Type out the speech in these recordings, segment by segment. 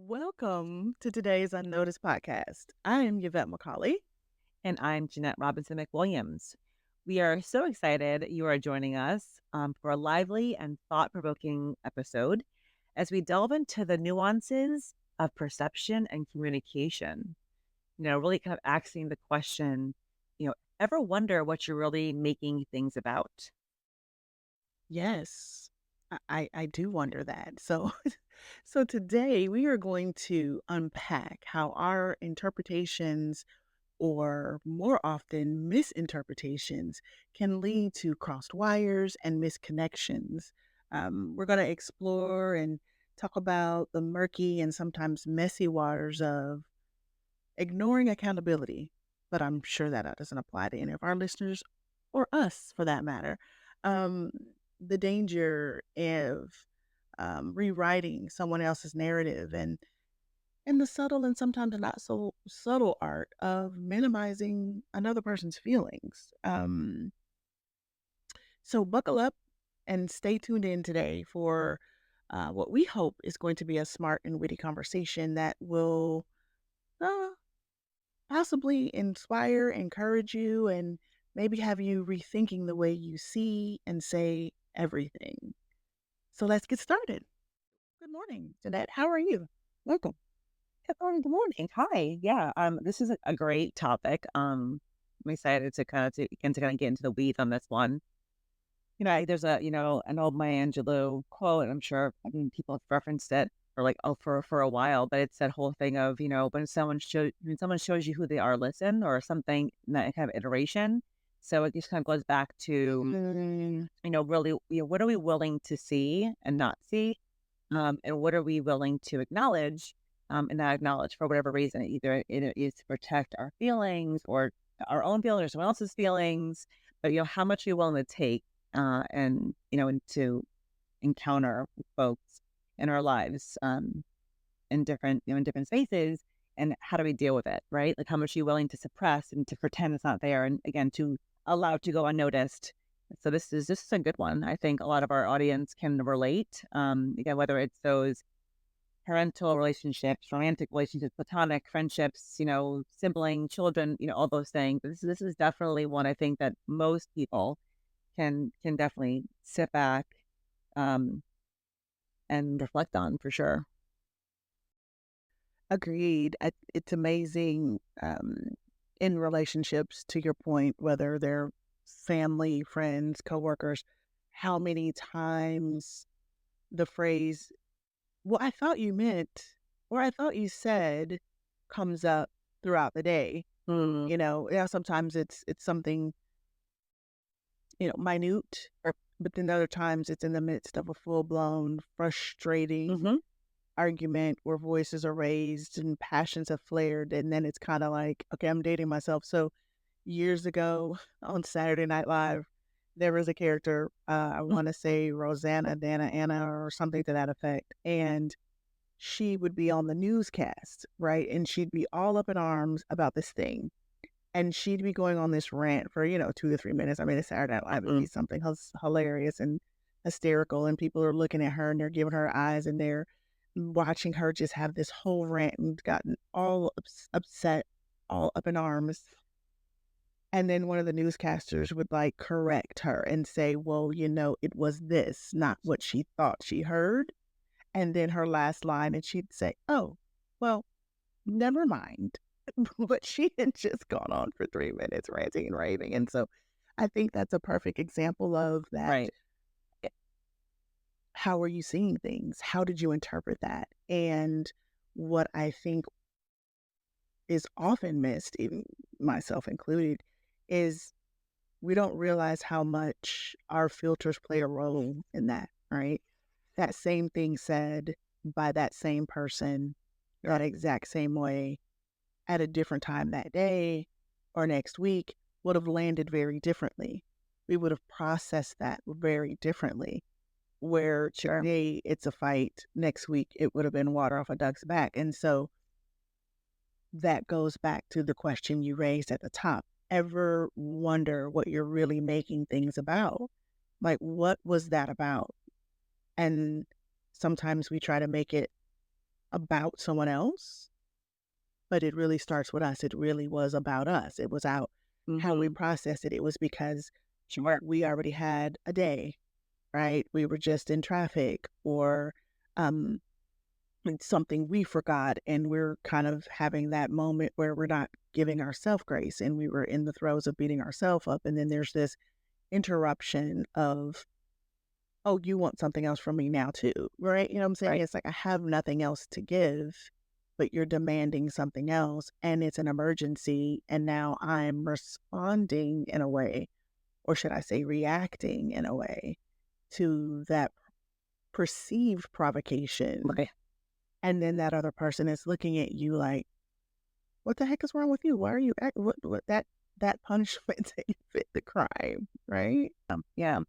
Welcome to today's Unnoticed podcast. I am Yvette McCauley. And I'm Jeanette Robinson McWilliams. We are so excited you are joining us for a lively and thought provoking episode as we delve into the nuances of perception and communication. Really kind of asking the question, ever wonder what you're really making things about? Yes, I do wonder that. So, so today we are going to unpack how our interpretations, or more often misinterpretations, can lead to crossed wires and misconnections. We're going to explore and talk about the murky and sometimes messy waters of ignoring accountability, but I'm sure that doesn't apply to any of our listeners or us for that matter. Um, the danger of rewriting someone else's narrative and the subtle and sometimes not so subtle art of minimizing another person's feelings. So buckle up and stay tuned in today for what we hope is going to be a smart and witty conversation that will uh, possibly inspire, encourage you, and maybe have you rethinking the way you see and say everything. So let's get started. Good morning, Jeanette. How are you? Welcome. Good morning. Hi. Yeah. This is a great topic. I'm excited to kind of get into the weeds on this one. There's an old Maya Angelou quote, and I'm sure people have referenced it for a while, but it's that whole thing of, when someone shows you who they are, listen, or something in that kind of iteration. So it just kind of goes back to, really, what are we willing to see and not see? And what are we willing to acknowledge and not acknowledge for whatever reason? Either it is to protect our feelings or our own feelings or someone else's feelings, but how much are you willing to take and to encounter folks in our lives in different spaces, and how do we deal with it, right? Like how much are you willing to suppress and to pretend it's not there, and again to allow it to go unnoticed. So this is a good one. I think a lot of our audience can relate. Again, whether it's those parental relationships, romantic relationships, platonic friendships, sibling, children, all those things. This is definitely one I think that most people can definitely sit back um, and reflect on for sure. Agreed. It's amazing in relationships, to your point, whether they're family, friends, coworkers, how many times the phrase, well, I thought you meant, or I thought you said, comes up throughout the day. Mm. Yeah, sometimes it's something, minute, but then other times it's in the midst of a full blown, frustrating Hmm. argument where voices are raised and passions have flared. And then it's kind of like, okay, I'm dating myself. So years ago on Saturday Night Live, there was a character, I want to say Rosanna, Dana, Anna, or something to that effect. And she would be on the newscast, right? And she'd be all up in arms about this thing. And she'd be going on this rant for, 2 to 3 minutes. I mean, it's Saturday Night Live would be Mm. something hilarious and hysterical. And people are looking at her and they're giving her eyes and they're watching her just have this whole rant and gotten all upset, all up in arms. And then one of the newscasters would like correct her and say, well, it was this, not what she thought she heard. And then her last line, and she'd say, oh, well, never mind. But she had just gone on for 3 minutes ranting and raving. And so I think that's a perfect example of that. Right. eh, How are you seeing things? How did you interpret that? And what I think is often missed, even myself included, is we don't realize how much our filters play a role in that, right? That same thing said by that same person, that exact same way, at a different time that day or next week would have landed very differently. We would have processed that very differently. Where Sure. today it's a fight, next week it would have been water off a duck's back. And so that goes back to the question you raised at the top. Ever wonder what you're really making things about? Like, what was that about? And sometimes we try to make it about someone else, but it really starts with us. It really was about us. It was out how we Hmm. processed it. It was because Sure. we already had a day, right? We were just in traffic or um it's something we forgot and we're kind of having that moment where we're not giving ourselves grace and we were in the throes of beating ourselves up and then there's this interruption of, oh, you want something else from me now too, right? You know what I'm saying? Right. It's like I have nothing else to give, but you're demanding something else and it's an emergency and now I'm responding in a way, or should I say reacting in a way to that perceived provocation. Right. And then that other person is looking at you like, "What the heck is wrong with you? Why are you act what that punishment didn't fit the crime," right? Yeah.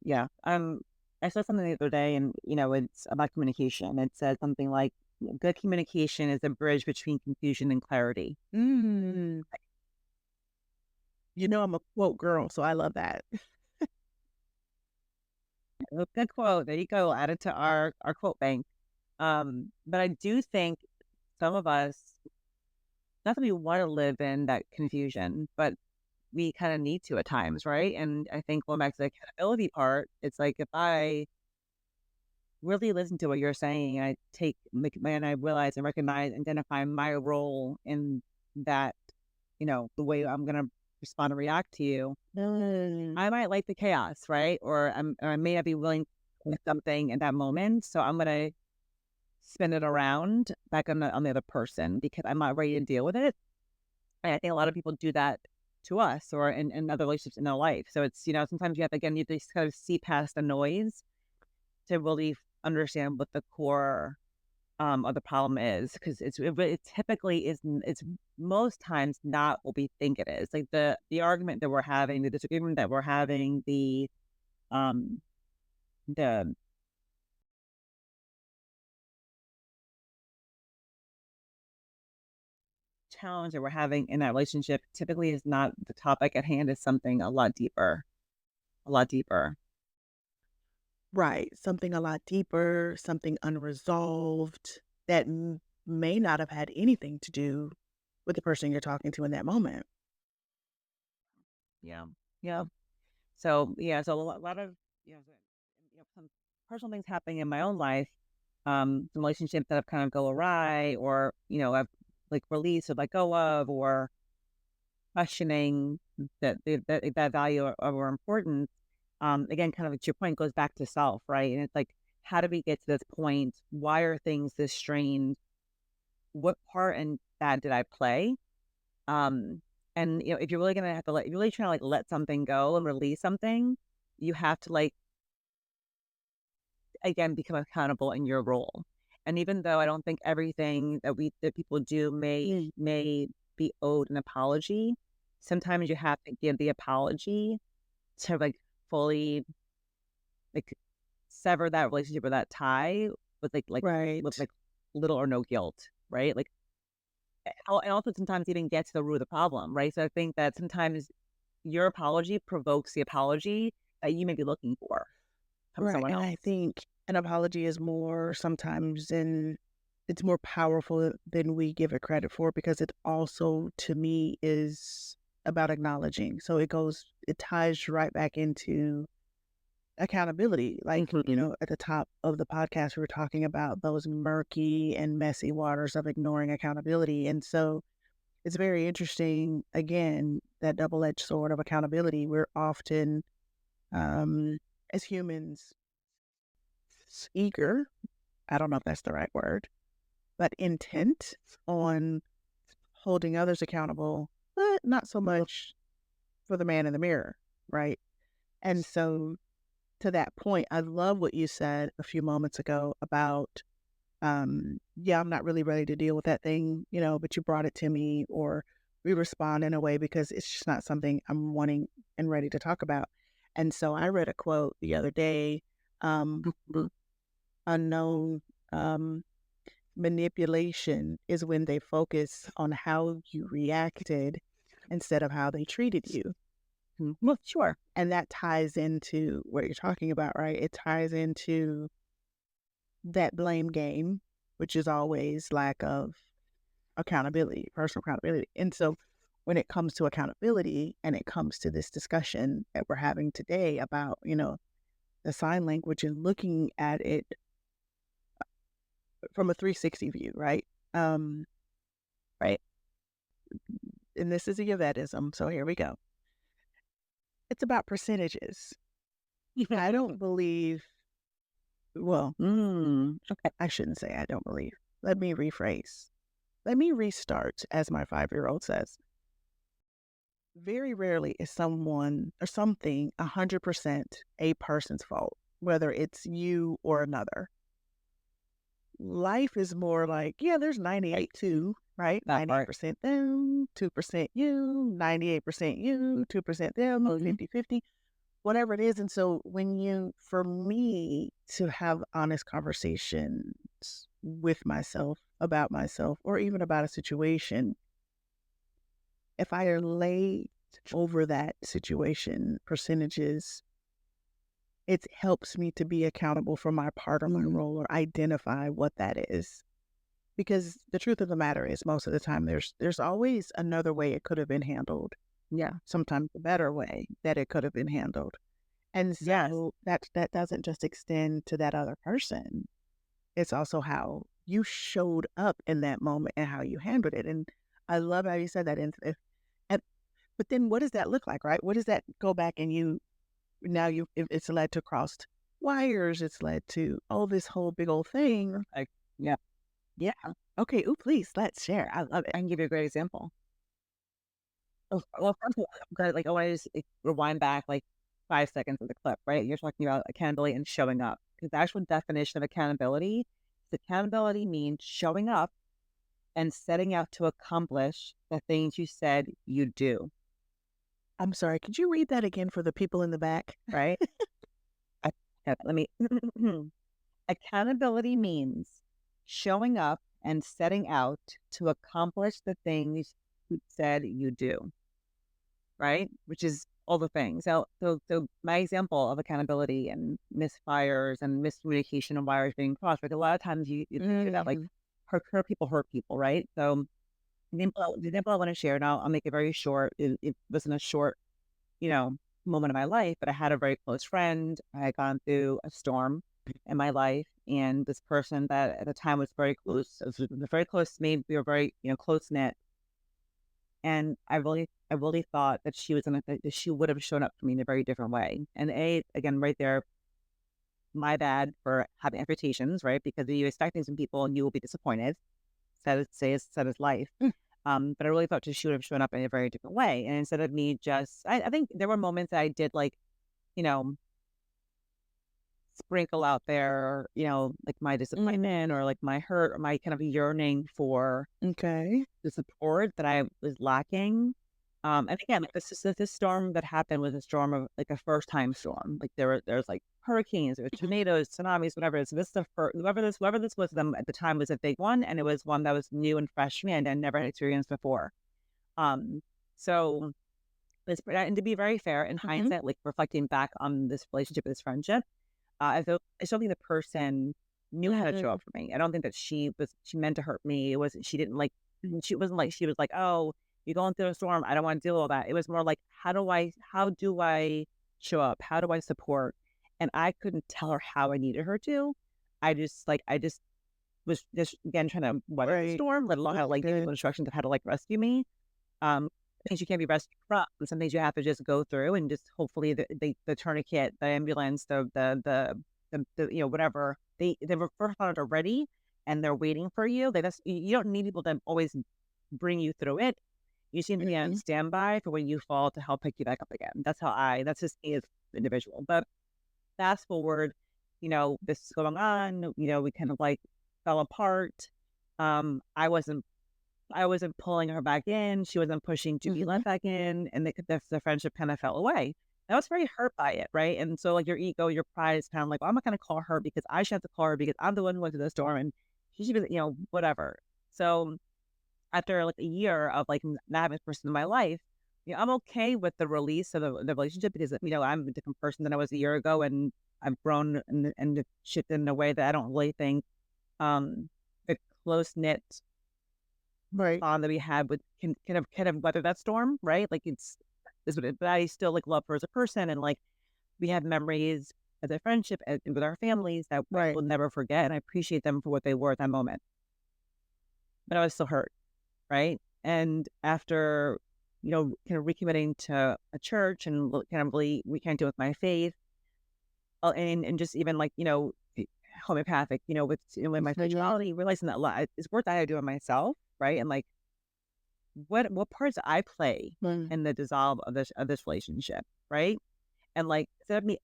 Yeah. I saw something the other day, and it's about communication. It said something like, "Good communication is a bridge between confusion and clarity." Mm. You know I'm a quote girl, so I love that. Good quote. There you go. Add it to our quote bank. But I do think some of us, not that we want to live in that confusion, but we kind of need to at times, right? And I think going back to the accountability part, it's like if I really listen to what you're saying, I and I realize and recognize, identify my role in that, the way I'm gonna respond and react to you. Mm. I might like the chaos, right? Or I may not be willing with something in that moment, so I'm gonna spin it around back on the other person because I'm not ready to deal with it. And I think a lot of people do that to us or in other relationships in their life. So it's, sometimes you have to just kind of see past the noise to really understand what the core of the problem is because it typically it's most times not what we think it is. Like the argument that we're having, the disagreement that we're having, um the challenge that we're having in that relationship typically is not the topic at hand. Is something a lot deeper, a lot deeper. Right, something a lot deeper, something unresolved that may not have had anything to do with the person you're talking to in that moment. Yeah, yeah. So yeah, so a lot of some personal things happening in my own life, some relationships that have kind of go awry, or I've like released or let go of, or questioning that value or importance. Again, kind of to your point, goes back to self, right? And it's like, how did we get to this point? Why are things this strained? What part in that did I play? Um, and if you're really gonna have to if you're really trying to like let something go and release something, you have to like again become accountable in your role. And even though I don't think everything that people do may be owed an apology, sometimes you have to give the apology to like fully like sever that relationship or that tie with with Right. like little or no guilt, right? Like and also sometimes even get to the root of the problem, right? So I think that sometimes your apology provokes the apology that you may be looking for from Right, someone and I else. think an apology is more sometimes than it's more powerful than we give it credit for because it also, to me, is about acknowledging. So it ties right back into accountability. Like, Mhm. at the top of the podcast, we were talking about those murky and messy waters of ignoring accountability. And so it's very interesting, again, that double edged sword of accountability. We're often, um, as humans, eager, I don't know if that's the right word, but intent on holding others accountable, but not so much for the man in the mirror, right? And so to that point, I love what you said a few moments ago about, yeah, I'm not really ready to deal with that thing, but you brought it to me, or we respond in a way because it's just not something I'm wanting and ready to talk about. And so I read a quote the other day, um, unknown, um, manipulation is when they focus on how you reacted instead of how they treated you. Well, sure. And that ties into what you're talking about, right? It ties into that blame game. which is always lack of accountability, personal accountability. And so when it comes to accountability and it comes to this discussion that we're having today about, the sign language and looking at it from a 360 view, right? Um, Right. and this is a Yvettism, so here we go. It's about percentages. I don't believe, well, Okay. I shouldn't say I don't believe. Let me rephrase. Let me restart, as my 5-year-old says. Very rarely is someone or something 100% a person's fault, whether it's you or another. Life is more like, yeah, there's Right. 98 too, right? That part. 98% them, 2% you, 98% you, 2% them, Mhm. 50-50, whatever it is. And so for me to have honest conversations with myself, about myself, or even about a situation, if I are laid over that situation percentages, it helps me to be accountable for my part or my Mhm. role or identify what that is. Because the truth of the matter is most of the time there's always another way it could have been handled, Yeah. sometimes a better way that it could have been handled. And Yes. so that doesn't just extend to that other person. It's also how you showed up in that moment and how you handled it. And I love how you said that. And but then what does that look like, right? What does that go back and it's led to crossed wires, it's led to, oh, this whole big old thing. Like, yeah. Yeah. Okay. Ooh, please, let's share. I love it. I can give you a great example. Well, first of all, I'm gonna, like, I wanna just, like, rewind back, like, 5 seconds of the clip, right? You're talking about accountability and showing up, because the actual definition of accountability means showing up and setting out to accomplish the things you said you do, I'm sorry. Could you read that again for the people in the back? right? I let me accountability means showing up and setting out to accomplish the things you said you do, right? Which is all the things. So my example of accountability and misfires and miscommunication and wires being crossed, like a lot of times you hear that like Mhm. hurt people, right? So the example I want to share, and I'll make it very short. It wasn't a short, you know, moment of my life, but I had a very close friend. I had gone through a storm in my life, and this person that at the time was very close, was very close to me. We were very, close knit, and I really thought that she would have shown up for me in a very different way. And again, right there, my bad for having expectations, right? Because you expect things from people and you will be disappointed. Said as life. But I really thought she would have shown up in a very different way. And instead of me just, I think there were moments that I did like, you know, sprinkle out there, like my Mm, disappointment or like my hurt or my kind of yearning for okay. the support that I was lacking. And again, like this storm that happened was a storm of like a first time storm. Like there's like hurricanes, there were tornadoes, tsunamis, whatever. So this is the first whoever this was them at the time was a big one, and it was one that was new and fresh to me and I never had experienced before. Um, so and to be very fair, in Mhm. hindsight, like reflecting back on this relationship, this friendship, I still think the person knew how to show Mm, up for me. I don't think that she meant to hurt me. It wasn't she didn't like she wasn't like she was like, "Oh, you're going through a storm. I don't want to deal with all that." It was more like, how do I show up? How do I support?" And I couldn't tell her how I needed her to. I just was just again trying to weather the right. storm, let alone how to like give Understood. people instructions of how to like rescue me. Things you can't be rescued from. Some things you have to just go through and just hopefully the tourniquet, the ambulance, whatever they were first on it already and they're waiting for you. You don't need people to always bring you through it. You seem to be on Mhm. standby for when you fall to help pick you back up again. That's just me as an individual. But fast forward, this is going on. We kind of like fell apart. Um, I wasn't I wasn't pulling her back in, she wasn't pushing to be Mhm. let back in, and the friendship kinda fell away. I was very hurt by it, right? And so, like, your ego, your pride is kinda like, "Well, I'm not gonna call her because I should have to call her because I'm the one who went to the store, and she should be," whatever. So, after, like, a year of, like, not having this person in my life, I'm okay with the release of the relationship because, I'm a different person than I was a year ago, and I've grown and shifted in a way that I don't really think, um, close knit Right. bond that we had with can kind of weather that storm, right? Like it's is what it, but I still like love her as a person, and like we have memories as a friendship and with our families that I Right. will never forget, and I appreciate them for what they were at that moment. But I was still hurt, right? And after kind of recommitting to a church and kind of really reconnecting with my faith, and just even like homeopathic, with my Mhm. spirituality, realizing that it's work that I do on myself, right? And like what parts I play Right. in the dissolve of this relationship, right? And like instead of me,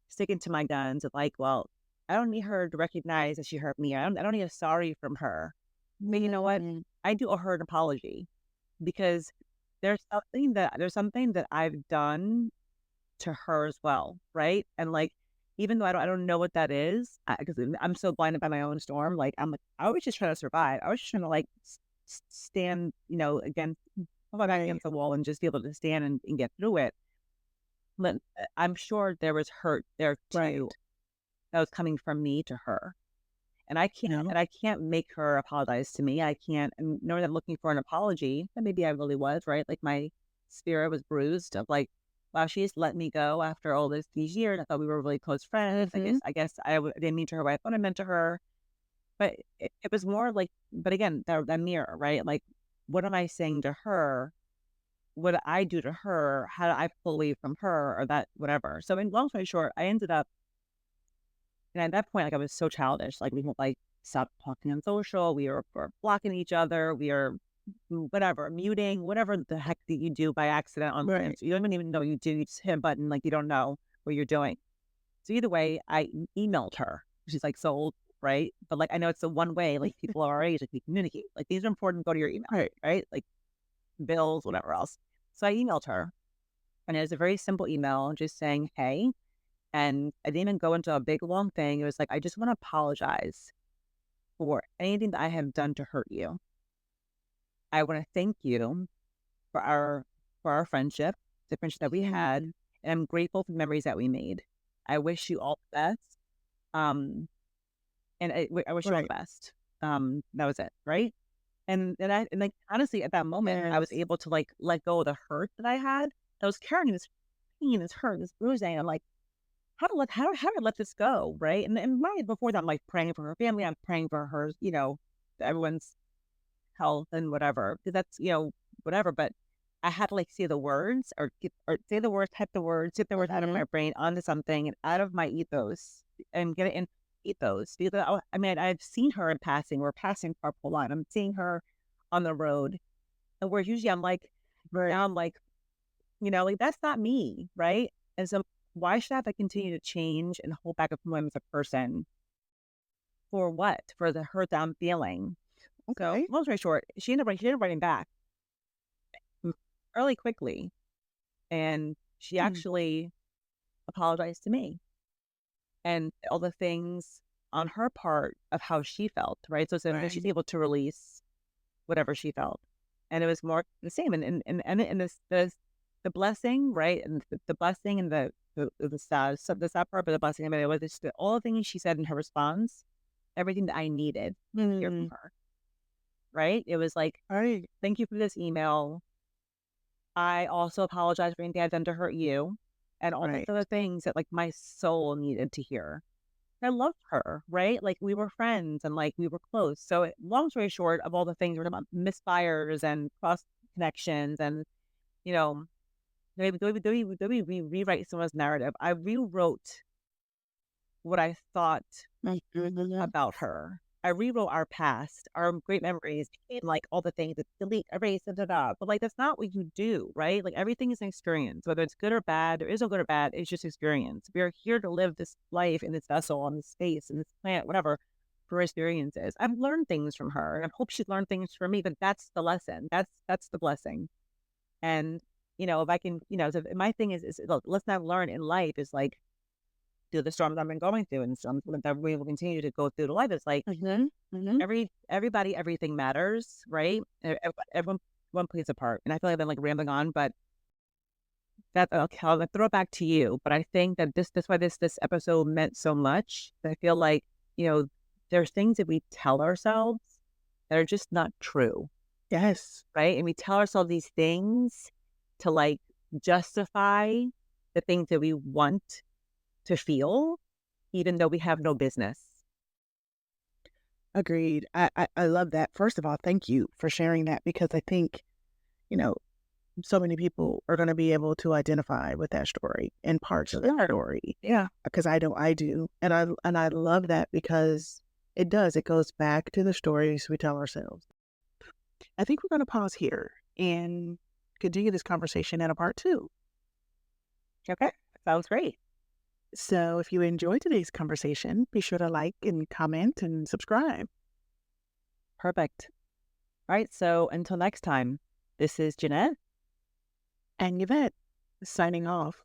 sticking to my guns of like, well, I don't need her to recognize that she hurt me. I don't need a sorry from her. But you know what? Mhm. I do owe her an apology because there's something that I've done to her as well, right? And like, even though I don't know what that is, because I'm so blinded by my own storm, like I'm like I was just trying to survive. I was just trying to like stand, against put my back Right. against the wall and just be able to stand and get through it. But I'm sure there was hurt there too Right. that was coming from me to her. No. And I can't make her apologize to me. I can't, and nor that I'm looking for an apology. And maybe I really was, right? Like my spirit was bruised of like, wow, she just let me go after all these years. I thought we were really close friends. Mhm. I guess didn't mean to her what I thought I meant to her. But it was more like, but again, that mirror, right? Like, what am I saying to her? What I do to her? How do I pull away from her or that, whatever. So in long story short, I ended up, and at that point, like I was so childish. Like we like stopped talking on social. Were blocking each other. We are whatever, muting, whatever the heck that you do by accident on Right. plans. You don't even know you do. You just hit a button like you don't know what you're doing. So either way, I emailed her. She's like sold, right? But like I know it's the one way like people our age, like we communicate. Like these are important. Go to your email, Right. right? Like bills, whatever else. So I emailed her, and it was a very simple email, just saying, "Hey." And I didn't even go into a big long thing. It was like, I just want to apologize for anything that I have done to hurt you. I want to thank you for our friendship, the friendship that we had, and I'm grateful for the memories that we made. I wish you all the best. Um, and I wish you all the Right. best. That was it, right? And like honestly, at that moment, I was Yes. able to like let go of the hurt that I had. That was carrying this pain, this hurt, this bruising. I'm like, how to let this go, right? And right before that, I'm like praying for her family. I'm praying for her, everyone's health and whatever. Because that's whatever. But I had to like say the words or say the words, type the words, get the words out of Mhm. my brain onto something and out of my ethos and get it in ethos. Because I mean, I've seen her in passing. We're passing carpool line. I'm seeing her on the road, and where usually I'm like, Right. now I'm like, like, that's not me, right? And so why should I have to continue to change and hold back from him as a person? For what? For the hurt that I'm feeling. So Okay. long story short, she ended up writing back mm, fairly quickly. And she Mm. actually apologized to me and all the things on her part of how she felt, right? So she's Right. able to release whatever she felt. And it was more the same. And the blessing, right? And the blessing and the sad, so the sad part, but the blessing of it was just all the things she said in her response, everything that I needed to hear from Mm. her, right? It was like, Right. thank you for this email. I also apologize for anything I've done to hurt you. And all these Right. other things that like my soul needed to hear. I loved her, right? Like we were friends and like we were close. So long story short, of all the things we're talking about misfires and cross connections and you know, do we rewrite someone's narrative? I rewrote what I thought Mhm. about her. I rewrote our past, our great memories, and like all the things that delete, erase, da da da. But like that's not what you do, right? Like everything is an experience, whether it's good or bad. There is no good or bad. It's just experience. We are here to live this life in this vessel, on this space, in this planet, whatever, for experiences. I've learned things from her, and I hope she's learned things from me. But that's the lesson. That's the blessing. And if I can, so my thing is look, let's not learn in life is like through the storms I've been going through and storms that we will continue to go through the life. It's like Mhm. Mhm. everybody, everything matters, right? Everyone plays a part. And I feel like I've been like rambling on, but okay, I'll throw it back to you. But I think that this why this episode meant so much. I feel like you know, there's things that we tell ourselves that are just not true, Yes, right? And we tell ourselves these things to like justify the things that we want to feel, even though we have no business. agreed. I love that. First of all, thank you for sharing that because I think, you know, so many people are going to be able to identify with that story and parts of that Yeah. story Yeah. because I know I do. And I love that because it goes back to the stories we tell ourselves. I think we're going to pause here and continue this conversation in a part two. Okay. Sounds great. So if you enjoyed today's conversation, be sure to like and comment and subscribe. Perfect. All right. So until next time, this is Jeanette. And Yvette, signing off.